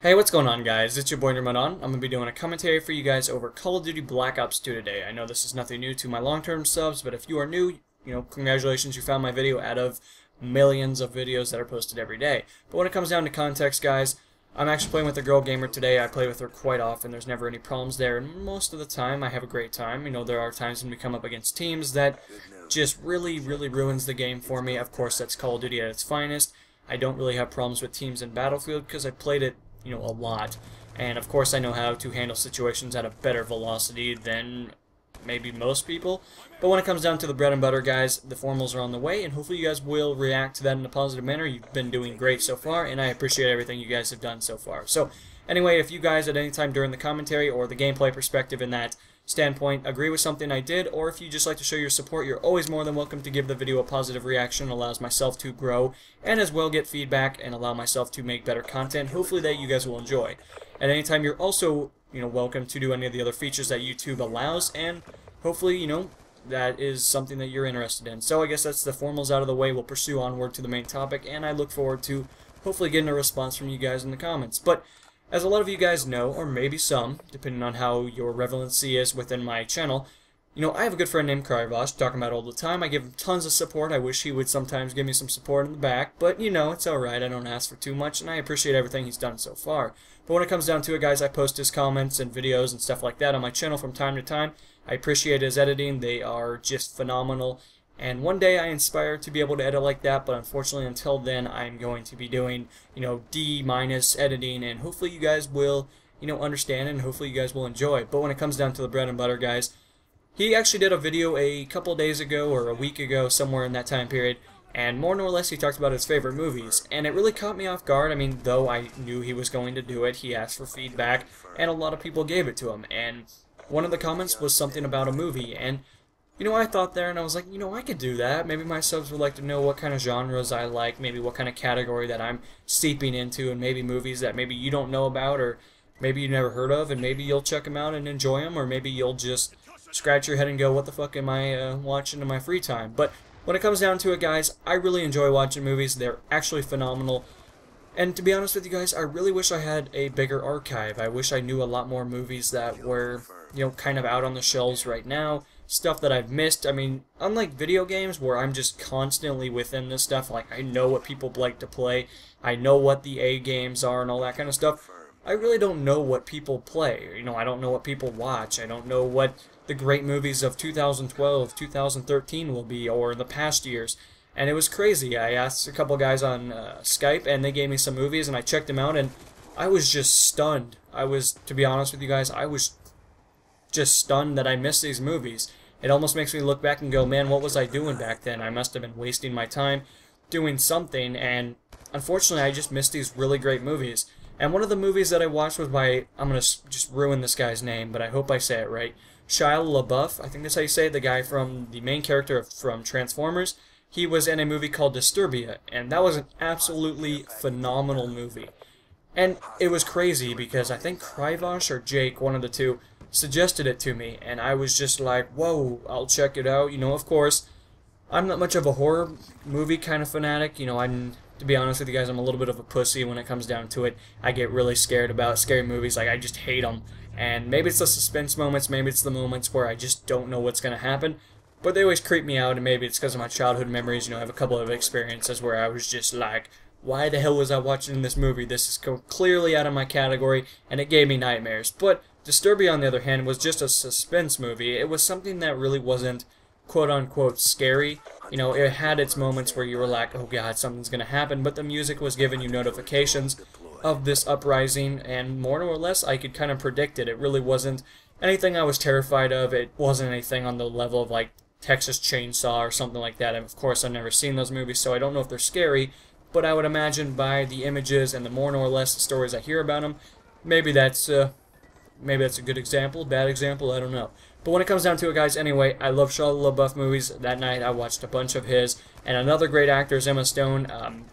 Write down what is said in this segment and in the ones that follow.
Hey, what's going on, guys? It's your boy Ramadan. I'm going to be doing a commentary for you guys over Call of Duty Black Ops 2 today. I know this is nothing new to my long-term subs, but if you are new, congratulations, you found my video out of millions of videos that are posted every day. But when it comes down to context, guys, I'm actually playing with a girl gamer today. I play with her quite often. There's never any problems there, and most of the time I have a great time. There are times when we come up against teams that just really ruins the game for me. Of course, that's Call of Duty at its finest. I don't really have problems with teams in Battlefield because I played it a lot, and of course I know how to handle situations at a better velocity than maybe most people. But when it comes down to the bread and butter, guys, the formals are on the way, and hopefully you guys will react to that in a positive manner. You've been doing great so far, and I appreciate everything you guys have done so far. So anyway, if you guys at any time during the commentary or the gameplay perspective in that standpoint agree with something I did, or if you just like to show your support, you're always more than welcome to give the video a positive reaction. It allows myself to grow and as well get feedback and allow myself to make better content, hopefully that you guys will enjoy. At any time, you're also welcome to do any of the other features that YouTube allows, and hopefully that is something that you're interested in. So I guess that's the formals out of the way. We'll pursue onward to the main topic, and I look forward to hopefully getting a response from you guys in the comments. But as a lot of you guys know, or maybe some, depending on how your relevancy is within my channel, I have a good friend named Kryvosh, talking about all the time. I give him tons of support. I wish he would sometimes give me some support in the back, but it's alright. I don't ask for too much, and I appreciate everything he's done so far. But when it comes down to it, guys, I post his comments and videos and stuff like that on my channel from time to time. I appreciate his editing. They are just phenomenal. And one day I aspire to be able to edit like that, but unfortunately until then I'm going to be doing, D- editing, and hopefully you guys will, understand, and hopefully you guys will enjoy. But when it comes down to the bread and butter, guys, he actually did a video a couple days ago or a week ago, somewhere in that time period, and more or less he talked about his favorite movies, and it really caught me off guard. I mean, though I knew he was going to do it, he asked for feedback, and a lot of people gave it to him, and one of the comments was something about a movie, and I thought there, and I was like, I could do that. Maybe my subs would like to know what kind of genres I like, maybe what kind of category that I'm seeping into, and maybe movies that maybe you don't know about, or maybe you never heard of, and maybe you'll check them out and enjoy them, or maybe you'll just scratch your head and go, what the fuck am I watching in my free time? But when it comes down to it, guys, I really enjoy watching movies. They're actually phenomenal. And to be honest with you guys, I really wish I had a bigger archive. I wish I knew a lot more movies that were, kind of out on the shelves right now. Stuff that I've missed. I mean, unlike video games where I'm just constantly within this stuff, like I know what people like to play, I know what the A games are and all that kind of stuff, I really don't know what people play. I don't know what people watch. I don't know what the great movies of 2012, 2013 will be, or in the past years. And it was crazy. I asked a couple guys on Skype, and they gave me some movies, and I checked them out, and I was just stunned. To be honest with you guys, I was just stunned that I missed these movies. It almost makes me look back and go, man, what was I doing back then? I must have been wasting my time doing something, and unfortunately I just missed these really great movies. And one of the movies that I watched was by, I'm going to just ruin this guy's name, but I hope I say it right, Shia LaBeouf, I think that's how you say it, the guy from the main character from Transformers. He was in a movie called Disturbia, and that was an absolutely phenomenal movie. And it was crazy because I think Kryvosh or Jake, one of the two, suggested it to me, and I was just like, whoa, I'll check it out. Of course, I'm not much of a horror movie kind of fanatic. To be honest with you guys, I'm a little bit of a pussy when it comes down to it. I get really scared about scary movies. Like, I just hate them. And maybe it's the suspense moments, maybe it's the moments where I just don't know what's going to happen, but they always creep me out, and maybe it's because of my childhood memories. I have a couple of experiences where I was just like, why the hell was I watching this movie? This is clearly out of my category, and it gave me nightmares. But Disturbia, on the other hand, was just a suspense movie. It was something that really wasn't quote-unquote scary. It had its moments where you were like, oh god, something's going to happen, but the music was giving you notifications of this uprising, and more or less I could kind of predict it. It really wasn't anything I was terrified of. It wasn't anything on the level of like Texas Chainsaw or something like that. And of course, I've never seen those movies, so I don't know if they're scary, but I would imagine by the images and the more or less the stories I hear about them, maybe that's a good example, bad example, I don't know. But when it comes down to it, guys, anyway, I love Shia LaBeouf movies. That night I watched a bunch of his, and another great actor is Emma Stone.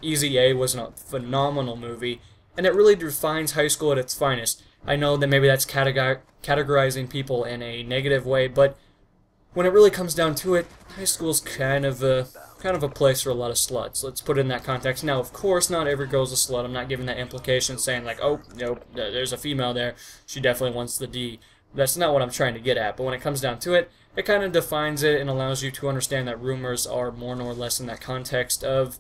Easy A was a phenomenal movie, and it really defines high school at its finest. I know that maybe that's categorizing people in a negative way, but when it really comes down to it, high school's kind of kind of a place for a lot of sluts. Let's put it in that context. Now, of course, not every girl's a slut. I'm not giving that implication saying like, oh, there's a female there. She definitely wants the D. That's not what I'm trying to get at. But when it comes down to it, it kind of defines it and allows you to understand that rumors are more or less in that context of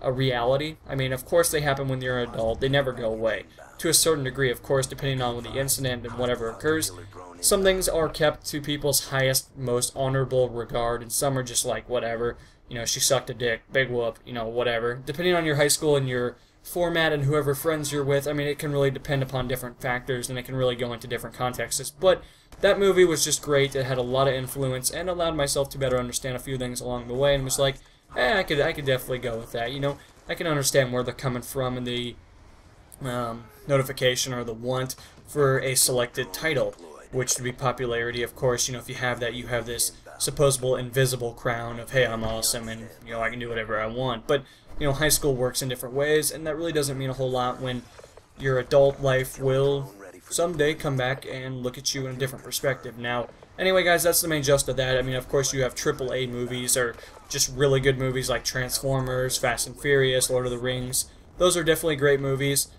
a reality. I mean, of course they happen when you're an adult. They never go away. To a certain degree, of course, depending on the incident and whatever occurs. Some things are kept to people's highest, most honorable regard, and some are just like, whatever. She sucked a dick, big whoop, whatever. Depending on your high school and your format and whoever friends you're with, I mean, it can really depend upon different factors, and it can really go into different contexts. But that movie was just great. It had a lot of influence, and allowed myself to better understand a few things along the way, and was like, I could definitely go with that. I can understand where they're coming from, and the notification or the want for a selected title, which would be popularity. Of course, if you have that, you have this supposable invisible crown of, hey, I'm awesome, and I can do whatever I want. But high school works in different ways, and that really doesn't mean a whole lot when your adult life will someday come back and look at you in a different perspective. Now, anyway, guys, that's the main gist of that. I mean, of course, you have AAA movies or just really good movies like Transformers, Fast and Furious, Lord of the Rings. Those are definitely great movies.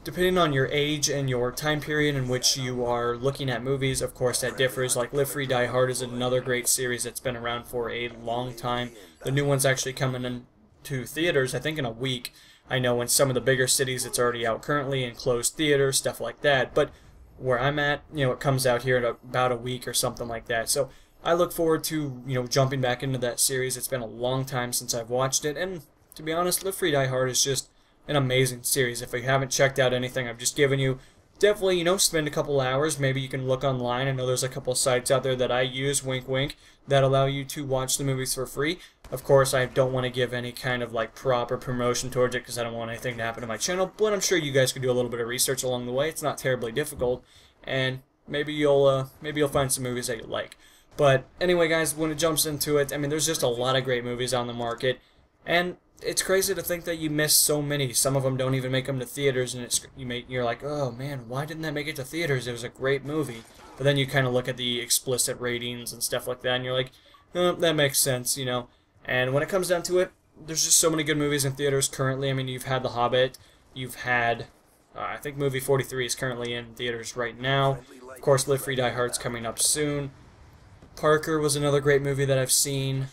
Depending on your age and your time period in which you are looking at movies, of course, that differs. Like Live Free, Die Hard is another great series that's been around for a long time. The new one's actually coming into theaters, I think, in a week. I know in some of the bigger cities it's already out currently in closed theaters, stuff like that. But where I'm at, it comes out here in about a week or something like that. So I look forward to, jumping back into that series. It's been a long time since I've watched it. And to be honest, Live Free, Die Hard is just an amazing series. If you haven't checked out anything I've just given you, definitely, spend a couple hours. Maybe you can look online. I know there's a couple of sites out there that I use, wink wink, that allow you to watch the movies for free. Of course, I don't want to give any kind of like proper promotion towards it because I don't want anything to happen to my channel, but I'm sure you guys could do a little bit of research along the way. It's not terribly difficult, and maybe you'll find some movies that you like. But anyway, guys, when it jumps into it, I mean, there's just a lot of great movies on the market, and it's crazy to think that you miss so many. Some of them don't even make them to theaters, and you're like, oh man, why didn't that make it to theaters? It was a great movie. But then you kind of look at the explicit ratings and stuff like that, and you're like, oh, that makes sense, And when it comes down to it, there's just so many good movies in theaters currently. I mean, you've had The Hobbit, you've had, I think movie 43 is currently in theaters right now. Of course, Live Free, Die Hard's coming up soon. Parker was another great movie that I've seen.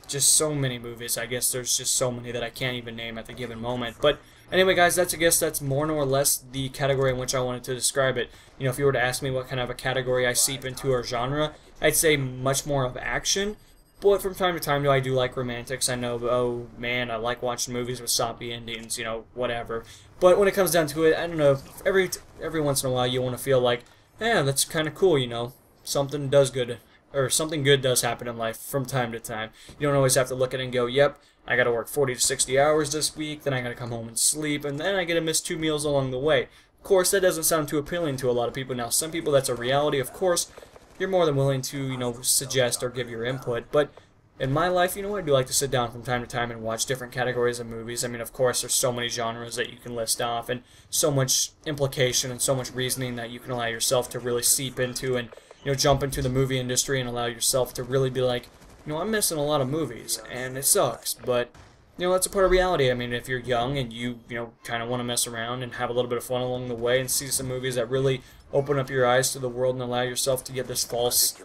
Just so many movies. I guess there's just so many that I can't even name at the given moment. But anyway, guys, I guess that's more or less the category in which I wanted to describe it. If you were to ask me what kind of a category I seep into or genre, I'd say much more of action. But from time to time, I do like romantics. I know, oh man, I like watching movies with soppy endings, whatever. But when it comes down to it, I don't know, every once in a while you want to feel like, yeah, that's kind of cool, something does good. Or something good does happen in life from time to time. You don't always have to look at it and go, yep, I gotta work 40 to 60 hours this week, then I gotta come home and sleep, and then I gotta miss 2 meals along the way. Of course, that doesn't sound too appealing to a lot of people. Now, some people that's a reality, of course, you're more than willing to, suggest or give your input, but in my life, I do like to sit down from time to time and watch different categories of movies. I mean, of course, there's so many genres that you can list off, and so much implication and so much reasoning that you can allow yourself to really seep into and jump into the movie industry and allow yourself to really be like, I'm missing a lot of movies, and it sucks, but, that's a part of reality. I mean, if you're young and you kind of want to mess around and have a little bit of fun along the way and see some movies that really open up your eyes to the world and allow yourself to get this false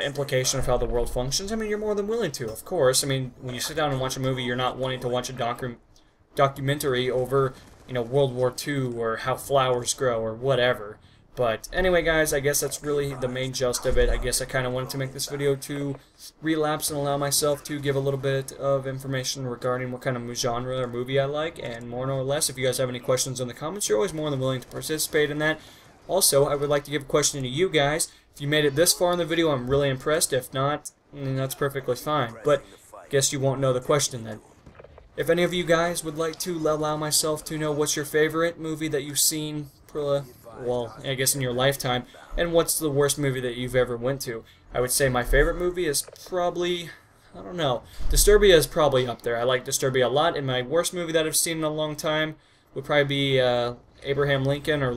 implication of how the world functions, I mean, you're more than willing to, of course. I mean, when you sit down and watch a movie, you're not wanting to watch a documentary over, World War II or how flowers grow or whatever. But anyway, guys, I guess that's really the main gist of it. I guess I kind of wanted to make this video to relapse and allow myself to give a little bit of information regarding what kind of genre or movie I like, and more or less, if you guys have any questions in the comments, you're always more than willing to participate in that. Also, I would like to give a question to you guys. If you made it this far in the video, I'm really impressed. If not, that's perfectly fine. But I guess you won't know the question then. If any of you guys would like to allow myself to know what's your favorite movie that you've seen, well, I guess in your lifetime, and what's the worst movie that you've ever went to. I would say my favorite movie is probably, I don't know, Disturbia is probably up there. I like Disturbia a lot, and my worst movie that I've seen in a long time would probably be Abraham Lincoln or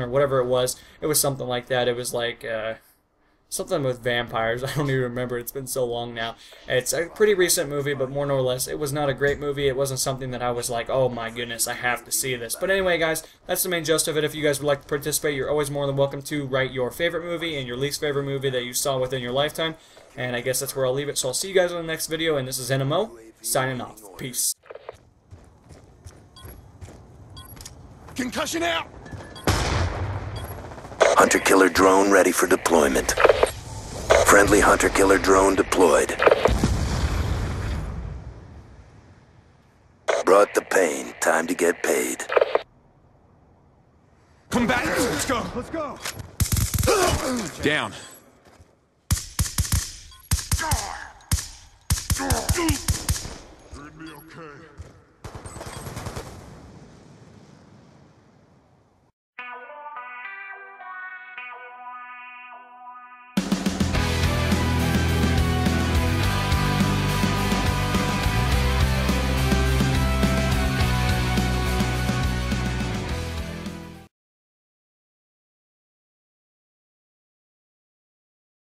whatever it was. It was something like that. It was like something with vampires. I don't even remember. It's been so long now. It's a pretty recent movie, but more nor less, it was not a great movie. It wasn't something that I was like, oh my goodness, I have to see this. But anyway, guys, that's the main gist of it. If you guys would like to participate, you're always more than welcome to write your favorite movie and your least favorite movie that you saw within your lifetime. And I guess that's where I'll leave it. So I'll see you guys on the next video, and this is NMO, signing off. Peace. Concussion out! Hunter-killer drone ready for deployment. Friendly hunter-killer drone deployed. Brought the pain. Time to get paid. Combatants, let's go! Let's go! Down.